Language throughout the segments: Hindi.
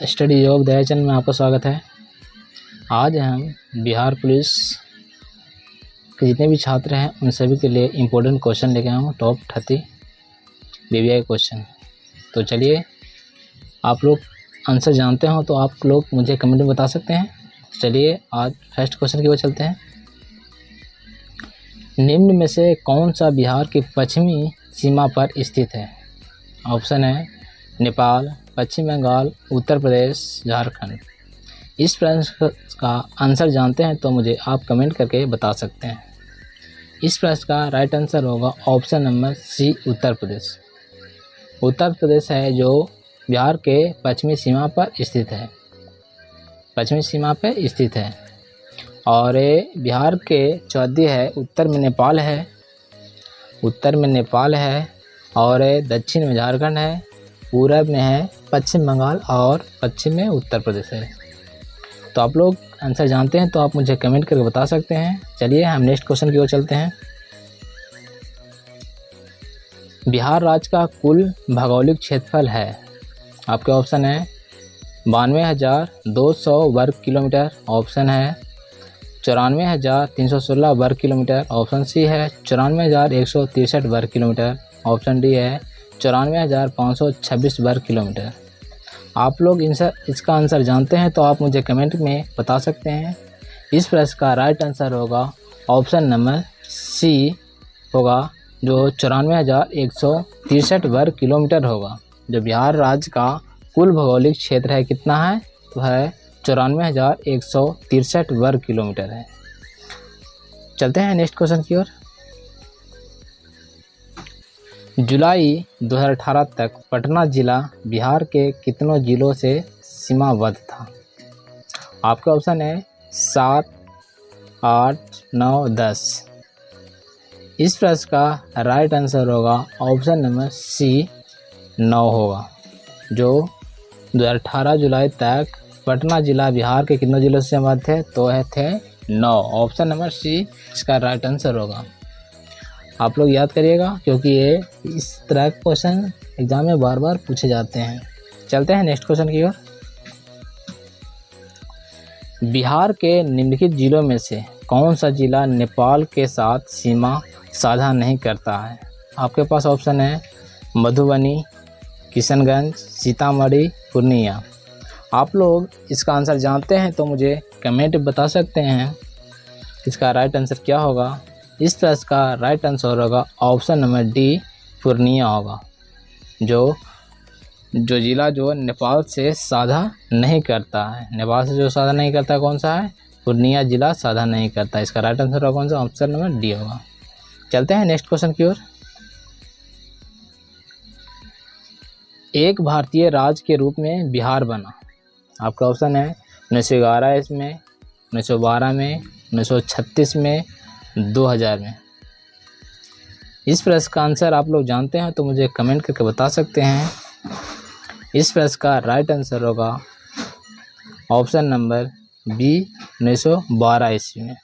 स्टडी योग दया चैनल में आपका स्वागत है। आज हम बिहार पुलिस के जितने भी छात्र हैं उन सभी के लिए इम्पोर्टेंट क्वेश्चन लेके आया हूँ, टॉप 30 BBI क्वेश्चन। तो चलिए, आप लोग आंसर जानते हो तो आप लोग मुझे कमेंट में बता सकते हैं। चलिए आज फर्स्ट क्वेश्चन की ओर चलते हैं। निम्न में से कौन सा बिहार की पश्चिमी सीमा पर स्थित है? ऑप्शन है नेपाल, पश्चिम बंगाल, उत्तर प्रदेश, झारखंड। इस प्रश्न का आंसर जानते हैं तो मुझे आप कमेंट करके बता सकते हैं। इस प्रश्न का राइट आंसर होगा ऑप्शन नंबर सी, उत्तर प्रदेश। उत्तर प्रदेश है जो बिहार के पश्चिमी सीमा पर स्थित है, पश्चिमी सीमा पर स्थित है। और बिहार के चौथी है, उत्तर में नेपाल है, उत्तर में नेपाल है, और दक्षिण में झारखंड है, पूरब में है पश्चिम बंगाल, और पश्चिम में उत्तर प्रदेश है। तो आप लोग आंसर जानते हैं तो आप मुझे कमेंट करके बता सकते हैं। चलिए हम नेक्स्ट क्वेश्चन की ओर चलते हैं। बिहार राज्य का कुल भौगोलिक क्षेत्रफल है, आपके ऑप्शन है 92,200 वर्ग किलोमीटर, ऑप्शन है 94,316 वर्ग किलोमीटर, ऑप्शन सी है 94,163 वर्ग किलोमीटर, ऑप्शन डी है 94,526 वर्ग किलोमीटर। आप लोग इसका आंसर जानते हैं तो आप मुझे कमेंट में बता सकते हैं। इस प्रश्न का राइट आंसर होगा ऑप्शन नंबर सी होगा, जो 94,163 वर्ग किलोमीटर होगा। जो बिहार राज्य का कुल भौगोलिक क्षेत्र है कितना है, तो है 94,163 वर्ग किलोमीटर है। चलते हैं नेक्स्ट क्वेश्चन की ओर। जुलाई 2018 तक पटना जिला बिहार के कितनों जिलों से सीमाबद्ध था? आपके ऑप्शन है 7, 8, 9, 10। इस प्रश्न का राइट आंसर होगा ऑप्शन नंबर सी, 9 होगा। जो 2018 जुलाई तक पटना जिला बिहार के कितनों जिलों से सीमाबद्ध थे, तो थे 9। ऑप्शन नंबर सी इसका राइट आंसर होगा। आप लोग याद करिएगा क्योंकि ये इस तरह के क्वेश्चन एग्जाम में बार बार पूछे जाते हैं। चलते हैं नेक्स्ट क्वेश्चन की ओर। बिहार के निम्नलिखित जिलों में से कौन सा जिला नेपाल के साथ सीमा साझा नहीं करता है? आपके पास ऑप्शन है मधुबनी, किशनगंज, सीतामढ़ी, पूर्णिया। आप लोग इसका आंसर जानते हैं तो मुझे कमेंट बता सकते हैं इसका राइट आंसर क्या होगा। इस प्रश्न का राइट आंसर होगा ऑप्शन नंबर डी, पूर्णिया होगा। जो जिला जो नेपाल से साझा नहीं करता है, नेपाल से जो साझा नहीं करता कौन सा है? पूर्णिया जिला साझा नहीं करता। इसका राइट आंसर होगा कौन सा? ऑप्शन नंबर डी होगा। चलते हैं नेक्स्ट क्वेश्चन की ओर। एक भारतीय राज्य के रूप में बिहार बना, आपका ऑप्शन है 1911 इसमें, 1912 में, 1936 में, 2000 में। इस प्रश्न का आंसर आप लोग जानते हैं तो मुझे कमेंट करके बता सकते हैं। इस प्रश्न का राइट आंसर होगा ऑप्शन नंबर बी, 1912 ईस्वी में।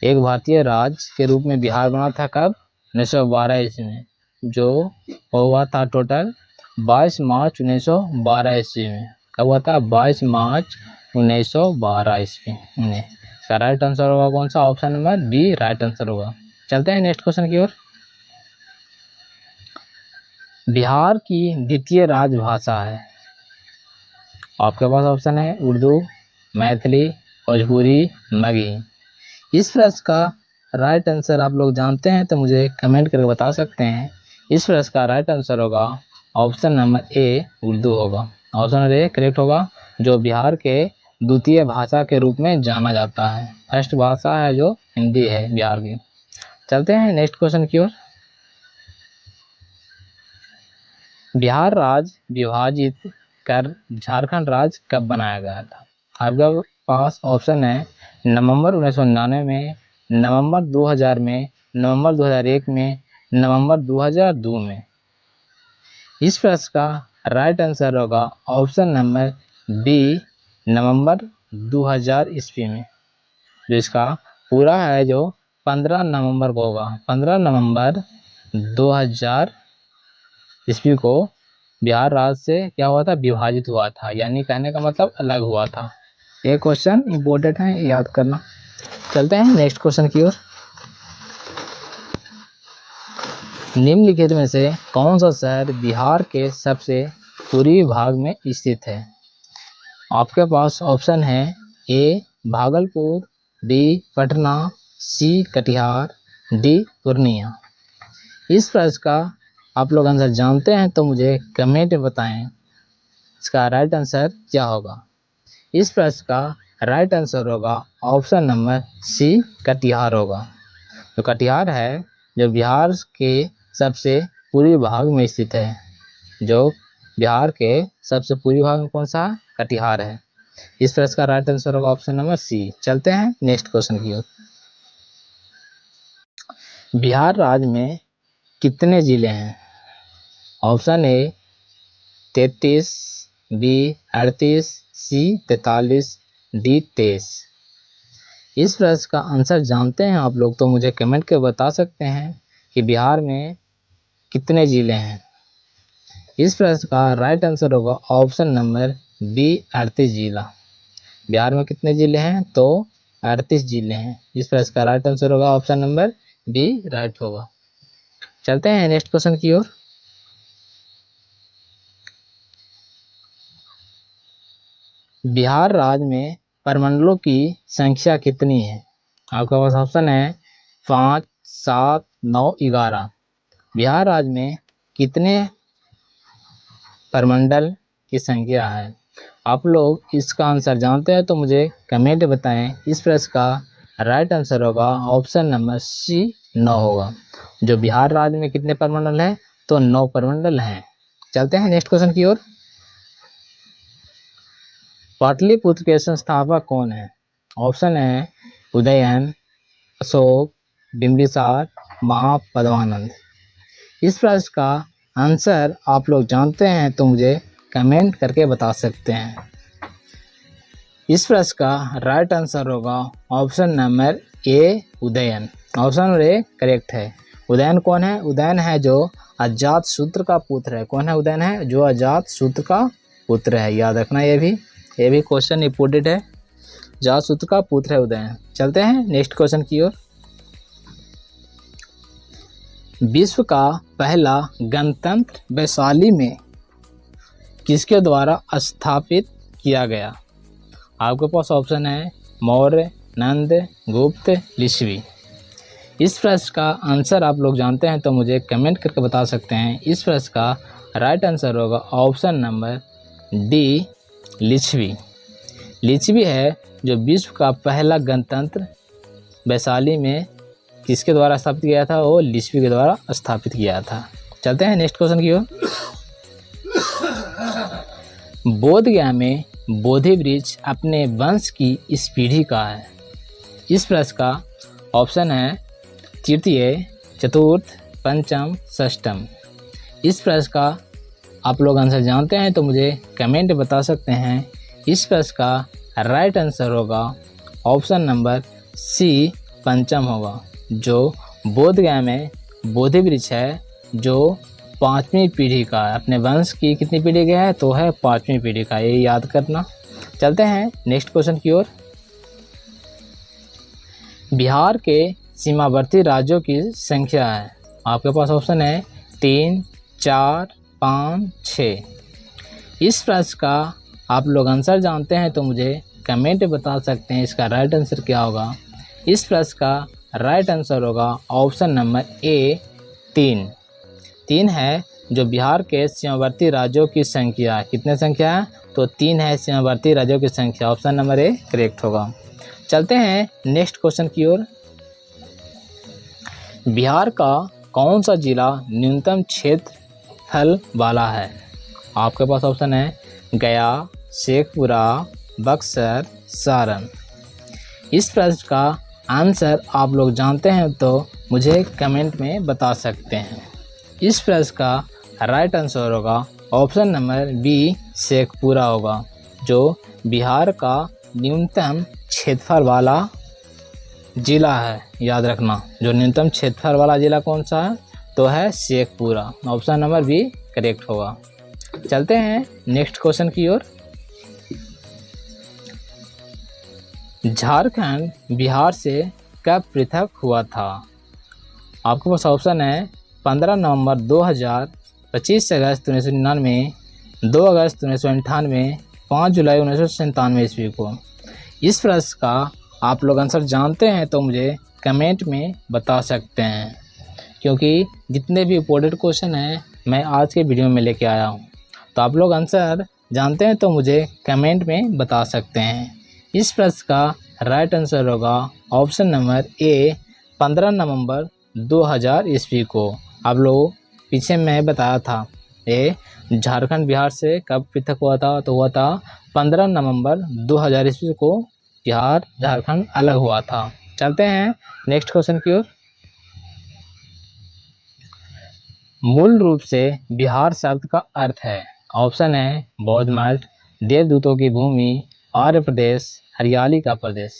एक भारतीय राज्य के रूप में बिहार बना था कब? 1912 ईस्वी में। जो हुआ था टोटल 22 मार्च 1912 ईस्वी में। कब हुआ था? 22 मार्च 1912 ईस्वी में। इसका राइट आंसर होगा कौन सा? Option number B right answer होगा। चलते हैं नेक्स्ट क्वेश्चन की ओर। बिहार की द्वितीय राजभाषा है, आपके पास ऑप्शन है उर्दू, मैथिली, भोजपुरी, मगही। इस प्रश्न का राइट आंसर आप लोग जानते हैं तो मुझे कमेंट करके बता सकते हैं। इस प्रश्न का राइट आंसर होगा ऑप्शन नंबर ए, उर्दू होगा। ऑप्शन नंबर ए करेक्ट होगा। जो बिहार के द्वितीय भाषा के रूप में जाना जाता है। फर्स्ट भाषा है जो हिंदी है बिहार की। चलते हैं नेक्स्ट क्वेश्चन की ओर। बिहार राज्य विभाजित कर झारखंड राज्य कब बनाया गया था? आपके पास ऑप्शन है नवंबर 1999 में, नवंबर 2000 में, नवंबर 2001 में, नवंबर 2002 में। इस प्रश्न का राइट आंसर होगा ऑप्शन नंबर बी, नवंबर 2000 ईस्वी में। जो इसका पूरा है जो 15 नवंबर को होगा। 15 नवंबर 2000 ईस्वी को बिहार राज्य से क्या हुआ था, विभाजित हुआ था, यानी कहने का मतलब अलग हुआ था। ये क्वेश्चन इम्पोर्टेंट है, याद करना। चलते हैं नेक्स्ट क्वेश्चन की ओर। निम्नलिखित में से कौन सा शहर बिहार के सबसे पूर्वी भाग में स्थित है? आपके पास ऑप्शन है ए भागलपुर, बी पटना, सी कटिहार, डी पूर्णिया। इस प्रश्न का आप लोग आंसर जानते हैं तो मुझे कमेंट में बताएं इसका राइट आंसर क्या होगा। इस प्रश्न का राइट आंसर होगा ऑप्शन नंबर सी कटिहार होगा। तो कटिहार है जो बिहार के सबसे पूर्वी भाग में स्थित है। जो बिहार के सबसे पूर्वी भाग में कौन सा, कटिहार है। इस प्रश्न का राइट आंसर होगा ऑप्शन नंबर सी। चलते हैं नेक्स्ट क्वेश्चन की ओर। बिहार राज्य में कितने जिले हैं? Option A 33, B 38, C 43, D 23। इस प्रश्न का आंसर जानते हैं आप लोग तो मुझे कमेंट के बता सकते हैं कि बिहार में कितने जिले हैं। इस प्रश्न का राइट आंसर होगा ऑप्शन नंबर बी 38 जिला। बिहार में कितने जिले हैं, तो 38 जिले हैं। इस प्रश्न का राइट आंसर होगा ऑप्शन नंबर बी राइट होगा। चलते हैं नेक्स्ट क्वेश्चन की ओर। बिहार राज्य में प्रमंडलों की संख्या कितनी है? आपके पास ऑप्शन है 5, 7, 9, 11। बिहार राज्य में कितने प्रमंडल की संख्या है? आप लोग इसका आंसर जानते हैं तो मुझे कमेंट बताएं। इस प्रश्न का राइट आंसर होगा ऑप्शन नंबर सी 9 होगा। जो बिहार राज्य में कितने प्रमंडल हैं, तो 9 प्रमंडल हैं। चलते हैं नेक्स्ट क्वेश्चन की ओर। पाटलिपुत्र के संस्थापक कौन है? ऑप्शन है उदयन, अशोक, बिंबिसार, महापद्मानंद। इस प्रश्न का आंसर आप लोग जानते हैं तो मुझे कमेंट करके बता सकते हैं। इस प्रश्न का राइट आंसर होगा option number A Udayan. Option number A correct है। उदयन कौन है? उदयन है जो अजातशत्रु का पुत्र है। कौन है? उदयन है जो अजातशत्रु का पुत्र है। याद रखना, ये भी क्वेश्चन इंपोर्टेंट है। अजातशत्रु का पुत्र है उदयन। चलते हैं नेक्स्ट क्वेश्चन की ओर। विश्व का पहला गणतंत्र वैशाली में किसके द्वारा स्थापित किया गया? आपके पास ऑप्शन है मौर्य, नंद, गुप्त, लिच्छवी। इस प्रश्न का आंसर आप लोग जानते हैं तो मुझे कमेंट करके बता सकते हैं। इस प्रश्न का राइट आंसर होगा option number D Lichchhavi. Lichchhavi है जो विश्व का पहला गणतंत्र वैशाली में किसके द्वारा स्थापित किया था? वो लिच्छवी के द्वारा स्थापित किया था। चलते हैं नेक्स्ट क्वेश्चन की ओर। बोध गया में बोधि वृक्ष अपने वंश की इस पीढ़ी का है। इस प्रश्न का ऑप्शन है तृतीय, चतुर्थ, पंचम, षष्ठम। इस प्रश्न का आप लोग आंसर जानते हैं तो मुझे कमेंट बता सकते हैं। इस प्रश्न का राइट आंसर होगा ऑप्शन नंबर सी पंचम होगा। जो बोध गया में बोधि वृक्ष है जो 5वीं पीढ़ी का है। अपने वंश की कितनी पीढ़ी का है? तो है 5वीं पीढ़ी का। ये याद करना। चलते हैं नेक्स्ट क्वेश्चन की ओर। बिहार के सीमावर्ती राज्यों की संख्या है। आपके पास ऑप्शन है 3, 4, 5, 6। इस प्रश्न का आप लोग आंसर जानते हैं तो मुझे कमेंट बता सकते हैं इसका राइट आंसर क्या होगा। इस प्रश्न का राइट आंसर होगा ऑप्शन नंबर ए 3। 3 है जो बिहार के सीमावर्ती राज्यों की संख्या। कितने संख्या है? तो 3 है सीमावर्ती राज्यों की संख्या। ऑप्शन नंबर ए करेक्ट होगा। चलते हैं नेक्स्ट क्वेश्चन की ओर। बिहार का कौन सा जिला न्यूनतम क्षेत्रफल वाला है? आपके पास ऑप्शन है गया, शेखपुरा, बक्सर, सारण। इस प्रश्न का आंसर आप लोग जानते हैं तो मुझे कमेंट में बता सकते हैं। इस प्रश्न का राइट आंसर होगा ऑप्शन नंबर बी शेखपुरा होगा। जो बिहार का न्यूनतम क्षेत्रफल वाला जिला है। याद रखना, जो न्यूनतम क्षेत्रफल वाला जिला कौन सा है? तो है Sheikhpura. Option number B correct होगा। चलते हैं नेक्स्ट क्वेश्चन की ओर। झारखंड बिहार से कब पृथक हुआ था? आपके पास ऑप्शन है 15 नवंबर 2000, 25 अगस्त 1999, 2 अगस्त 1998, 5 जुलाई 1997 ईस्वी को। इस प्रश्न का आप लोग आंसर जानते हैं तो मुझे कमेंट में बता सकते हैं, क्योंकि जितने भी इम्पोर्टेंट क्वेश्चन हैं मैं आज के वीडियो में लेके आया हूँ। तो आप लोग आंसर जानते हैं तो मुझे कमेंट में बता सकते हैं। इस प्रश्न का राइट आंसर होगा ऑप्शन नंबर ए, 15 नवंबर 2000 ईस्वी को। आप लोग पीछे मैं बताया था ये झारखंड बिहार से कब पृथक हुआ था, तो हुआ था 15 नवंबर 2000 ईस्वी को बिहार झारखंड अलग हुआ था। चलते हैं नेक्स्ट क्वेश्चन की ओर। मूल रूप से बिहार शब्द का अर्थ है। ऑप्शन है बौद्ध मठ, देवदूतों की भूमि, आर्य प्रदेश, हरियाली का प्रदेश।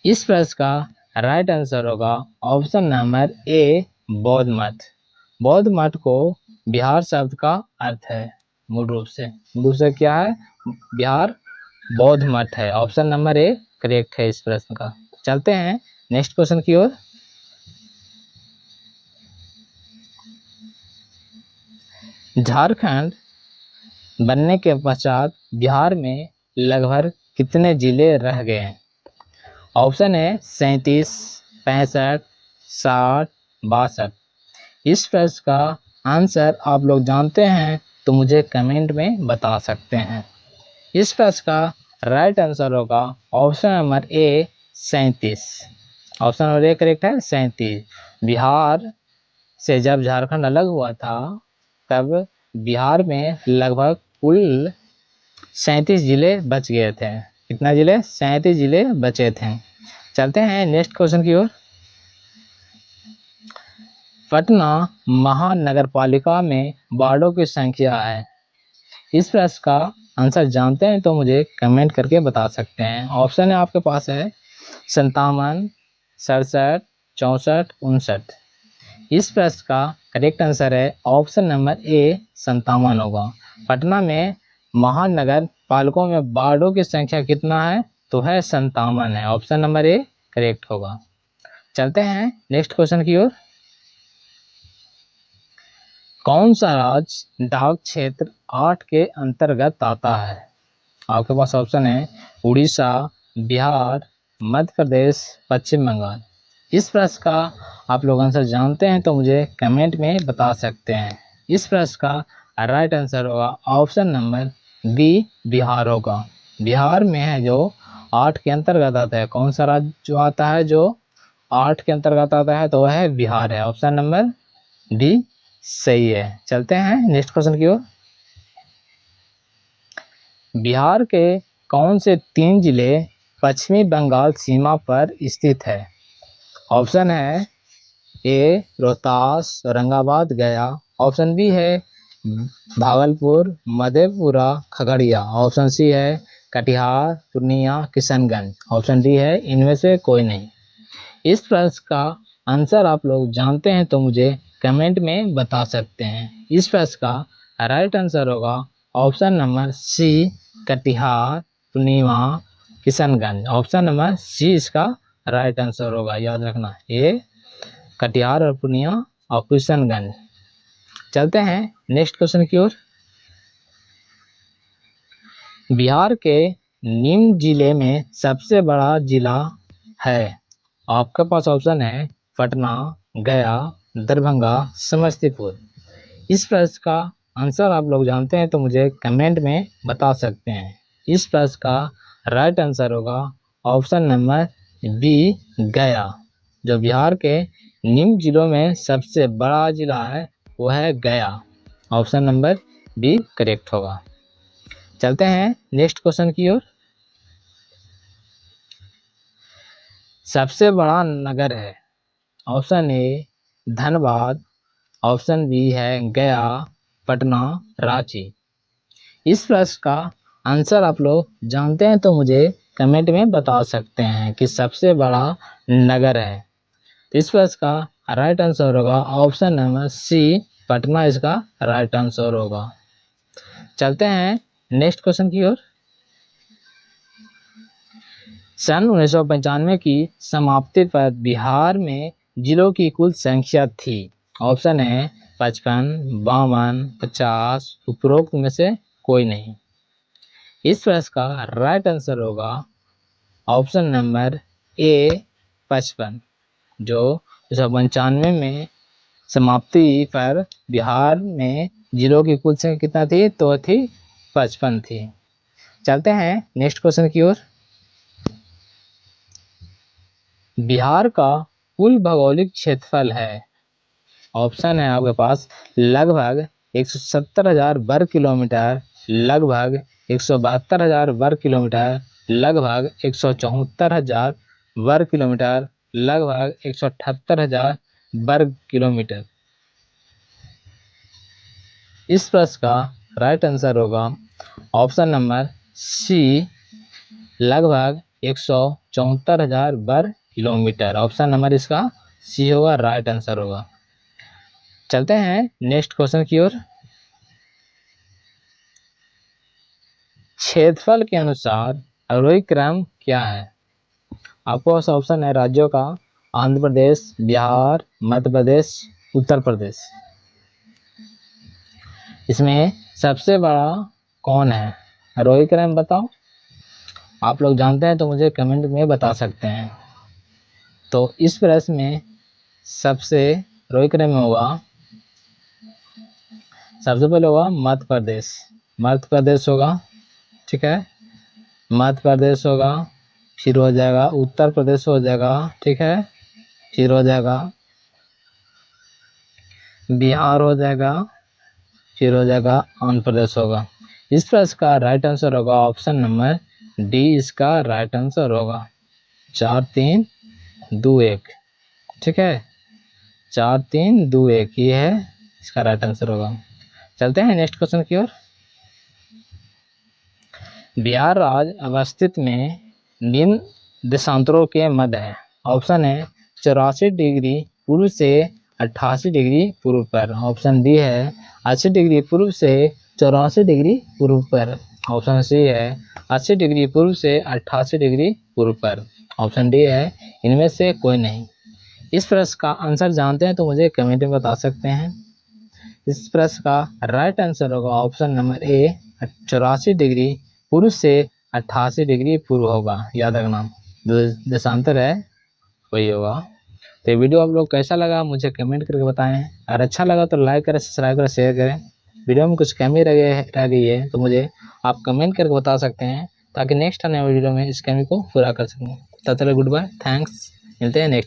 इस प्रश्न का राइट आंसर होगा ऑप्शन नंबर ए, बौद्ध मठ। बौद्ध मठ को बिहार शब्द का अर्थ है मूल रूप से। दूसरा क्या है? बिहार बौद्ध मठ है। ऑप्शन नंबर ए करेक्ट है इस प्रश्न का। चलते हैं नेक्स्ट क्वेश्चन की ओर। झारखंड बनने के पश्चात बिहार में लगभग कितने जिले रह गए हैं? ऑप्शन है 37, 65, 60, 62। इस प्रश्न का आंसर आप लोग जानते हैं तो मुझे कमेंट में बता सकते हैं। इस प्रश्न का राइट आंसर होगा option number A, 37। Option number A correct है, 37। बिहार से जब झारखंड अलग हुआ था तब बिहार में लगभग कुल 37 जिले बच गए थे। कितना जिले? 37 जिले बचे थे। चलते हैं नेक्स्ट क्वेश्चन की ओर। पटना महानगर पालिका में वार्डों की संख्या है। इस प्रश्न का आंसर जानते हैं तो मुझे कमेंट करके बता सकते हैं। ऑप्शन है आपके पास है 57, 67, 64, 59। इस प्रश्न का करेक्ट आंसर है ऑप्शन नंबर ए, 57 होगा। पटना में महानगर पालिकाओं में वार्डों की संख्या कितना है? तो है 57 है। ऑप्शन नंबर ए करेक्ट होगा। चलते हैं नेक्स्ट क्वेश्चन की ओर। कौन सा राज्य डाक क्षेत्र 8 के अंतर्गत आता है? आपके पास ऑप्शन है उड़ीसा, बिहार, मध्य प्रदेश, पश्चिम बंगाल। इस प्रश्न का आप लोग आंसर जानते हैं तो मुझे कमेंट में बता सकते हैं। इस प्रश्न का राइट आंसर होगा ऑप्शन नंबर बी, बिहार होगा। बिहार में है जो 8 के अंतर्गत आता है। कौन सा राज्य जो आता है जो 8 के अंतर्गत आता है? तो वह है बिहार है। ऑप्शन नंबर डी सही है। चलते हैं नेक्स्ट क्वेश्चन की ओर। बिहार के कौन से 3 जिले पश्चिमी बंगाल सीमा पर स्थित है? ऑप्शन है ए, रोहतास, औरंगाबाद, गया। ऑप्शन बी है भागलपुर, मधेपुरा, खगड़िया। ऑप्शन सी है कटिहार, पूर्णिया, किशनगंज। ऑप्शन डी है इनमें से कोई नहीं। इस प्रश्न का आंसर आप लोग जानते हैं तो मुझे कमेंट में बता सकते हैं। इस प्रश्न का राइट आंसर होगा option number C, Katihar, Purnia, Kishanganj. Option number C इसका राइट आंसर होगा। याद रखना, ये कटिहार और पूर्णिया और किशनगंज। चलते हैं नेक्स्ट क्वेश्चन की ओर। बिहार के निम्न जिले में सबसे बड़ा जिला है। आपके पास ऑप्शन है पटना, गया, दरभंगा, समस्तीपुर। इस प्रश्न का आंसर आप लोग जानते हैं तो मुझे कमेंट में बता सकते हैं। इस प्रश्न का राइट आंसर होगा ऑप्शन नंबर बी, गया। जो बिहार के निम्न जिलों में सबसे बड़ा जिला है वो है गया। ऑप्शन नंबर बी करेक्ट होगा। चलते हैं नेक्स्ट क्वेश्चन की ओर। सबसे बड़ा नगर है। Option A Dhanbad, option B है गया, पटना, रांची। इस प्रश्न का आंसर आप लोग जानते हैं तो मुझे कमेंट में बता सकते हैं कि सबसे बड़ा नगर है। तो इस प्रश्न का राइट आंसर होगा ऑप्शन नंबर सी, पटना इसका राइट आंसर होगा। चलते हैं नेक्स्ट क्वेश्चन की ओर। सन 1995 की समाप्ति पर बिहार में जिलों की कुल संख्या थी। ऑप्शन है 55, 52, 50, उपरोक्त में से कोई नहीं। इस प्रश्न का राइट आंसर होगा ऑप्शन नंबर ए 55, जो 1995 में समाप्ति पर बिहार में जिलों की कुल संख्या कितना थी, तो थी 55 थी। चलते हैं नेक्स्ट क्वेश्चन की ओर। बिहार का कुल भौगोलिक क्षेत्रफल है। ऑप्शन है आपके पास लगभग 170,000 वर्ग किलोमीटर, लगभग 172,000 वर्ग किलोमीटर, लगभग 174,000 वर्ग किलोमीटर, लगभग 178,000 वर्ग किलोमीटर। इस प्रश्न का राइट आंसर होगा ऑप्शन नंबर सी, लगभग 174,000 वर्ग किलोमीटर। ऑप्शन नंबर इसका सी होगा, राइट आंसर होगा। चलते हैं नेक्स्ट क्वेश्चन की ओर। क्षेत्रफल के अनुसार आरोही क्रम क्या है? आपको ऑप्शन है राज्यों का, आंध्र प्रदेश, बिहार, मध्य प्रदेश, उत्तर प्रदेश। इसमें सबसे बड़ा कौन है? आरोही क्रम बताओ। आप लोग जानते हैं तो मुझे कमेंट में बता सकते हैं। तो इस प्रश्न में सबसे आरोही क्रम में होगा, सबसे पहले होगा मध्य प्रदेश। मध्य प्रदेश होगा, ठीक है, मध्य प्रदेश होगा, फिर हो जाएगा उत्तर प्रदेश हो जाएगा, ठीक है, फिर हो जाएगा बिहार हो जाएगा, फिर हो जाएगा आंध्र प्रदेश होगा। इस प्रश्न का राइट आंसर होगा ऑप्शन नंबर डी, इसका राइट आंसर होगा 4, 3, 2, 1, ठीक है, 4, 3, 2, 1 ये है इसका राइट आंसर होगा। चलते हैं नेक्स्ट क्वेश्चन की ओर। बिहार राज्य अवस्थित में निम्न देशांतरों के मध्य है। ऑप्शन है 84 डिग्री पूर्व से 88 डिग्री पूर्व पर। ऑप्शन डी है 80 डिग्री पूर्व से 84 डिग्री पूर्व पर। ऑप्शन सी है 80 डिग्री पूर्व से 88 डिग्री पूर्व पर। ऑप्शन डी है इनमें से कोई नहीं। इस प्रश्न का आंसर जानते हैं तो मुझे कमेंट में बता सकते हैं। इस प्रश्न का राइट आंसर होगा ऑप्शन नंबर ए 84 डिग्री पूर्व से 88 डिग्री पूर्व होगा। याद रखना, जो देशांतर है वही होगा। तो वीडियो आप लोग कैसा लगा मुझे कमेंट करके बताएं। अगर अच्छा लगा तो लाइक करें, सब्सक्राइब करें, शेयर करें। वीडियो में कुछ कमी रह गई है तो मुझे आप कमेंट करके बता सकते हैं, ताकि नेक्स्ट आने वाली वीडियो में इस कमी को पूरा कर सकूँ। तब तक गुड बाय, थैंक्स, मिलते हैं नेक्स्ट वीडियो।